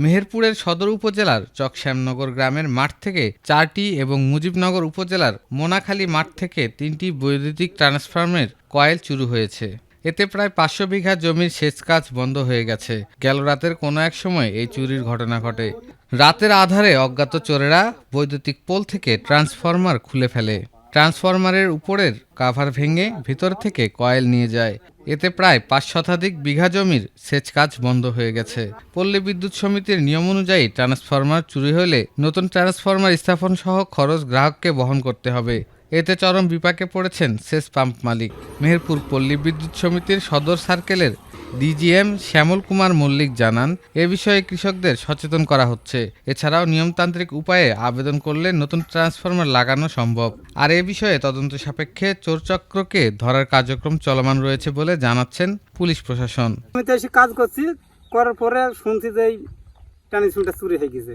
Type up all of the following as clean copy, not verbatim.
মেহেরপুরের সদর উপজেলার চকশ্যামনগর গ্রামের মাঠ থেকে 4টি এবং মুজিবনগর উপজেলার মোনাখালী মাঠ থেকে 3টি বৈদ্যুতিক ট্রান্সফরমারের কয়েল চুরি হয়েছে। এতে প্রায় 500 বিঘা জমির সেচ কাজ বন্ধ হয়ে গেছে। গেল রাতের কোনো এক সময় এই চুরির ঘটনা ঘটে। রাতের আধারে অজ্ঞাত চোরেরা বৈদ্যুতিক পোল থেকে ট্রান্সফরমার খুলে ফেলে। ট্রান্সফরমারের উপরের কাভার ভেঙে ভিতর থেকে কয়েল নিয়ে যায়। এতে প্রায় 5 শতাধিক বিঘা জমির সেচ কাজ বন্ধ হয়ে গেছে। পল্লী বিদ্যুৎ সমিতির নিয়ম অনুযায়ী ট্রান্সফরমার চুরি হলে নতুন ট্রান্সফরমার স্থাপন সহ খরচ গ্রাহককে বহন করতে হবে। এতে চরম বিপাকে পড়েছেন সেচ পাম্প মালিক। মেহেরপুর পল্লী বিদ্যুৎ সমিতির সদর সার্কেলের ডিজিএম শ্যামল কুমার মল্লিক জানান, এ বিষয়ে কৃষকদের সচেতন করা হচ্ছে। এছাড়াও নিয়মতান্ত্রিক উপায়ে আবেদন করলে নতুন ট্রান্সফরমার লাগানো সম্ভব। আর এ বিষয়ে তদন্ত সাপেক্ষে চোরচক্রকে ধরার কার্যক্রম চলমান রয়েছে বলে জানাচ্ছেন পুলিশ প্রশাসন। আমি তো এসে কাজ করছি, করার পরে শুনছি যে এই ট্রান্সমিটার চুরি হয়ে গেছে।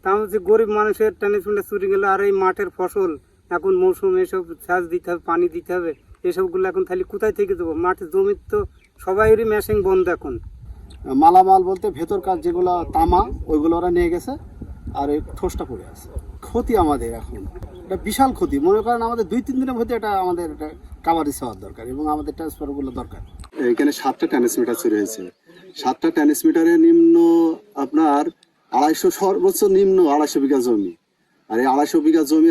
তা হচ্ছে গরিব মানুষের ট্রান্সমিটার চুরি গেলে আর এই মাঠের ফসল এখন মৌসুম এসব সেচ দিতে হবে, পানি দিতে হবে, এসবগুলো এখন তাহলে কোথায় থেকে দেবো? মাঠের জমির তো সবাইয়েরই মেশিন বন্ধ এখন। মালামাল বলতে ভেতরকার যেগুলো তামা ওইগুলো ওরা নিয়ে গেছে, আর এই ঠোসটা পড়ে আছে। ক্ষতি আমাদের এখন এটা বিশাল ক্ষতি। মনে করেন আমাদের 2-3 দিনের মধ্যে এটা আমাদের এটা কাভারেজ হওয়ার দরকার এবং আমাদের ট্রান্সফারগুলো দরকার। এখানে 7টা ট্রান্সমিটার চুরি হয়েছে। 7টা ট্রান্সমিটারের নিম্ন আপনার 250, সর্বোচ্চ নিম্ন 250 বিঘা জমি। আর এই 250 বিঘা জমি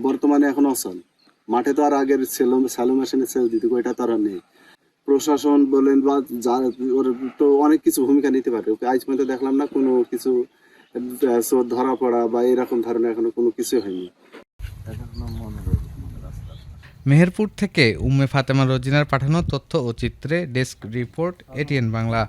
বর্তমানে এখন অচল। মাঠে তো আর আগের স্যালো মেশিনে সেচ দিতে ওইটা তো আর নেই। প্রশাসন বলেন বা ওর তো অনেক কিছু ভূমিকা নিতে পারে। ওকে আজ পর্যন্ত দেখলাম না কোনো কিছু ধরা পড়া বা এরকম ধরনের এখনো কোনো কিছু হয়নি। মেহেরপুর থেকে উম্মে ফাতেমা রোজিনার পাঠানো তথ্য ও চিত্রে ডেস্ক রিপোর্ট, এটিএন বাংলা।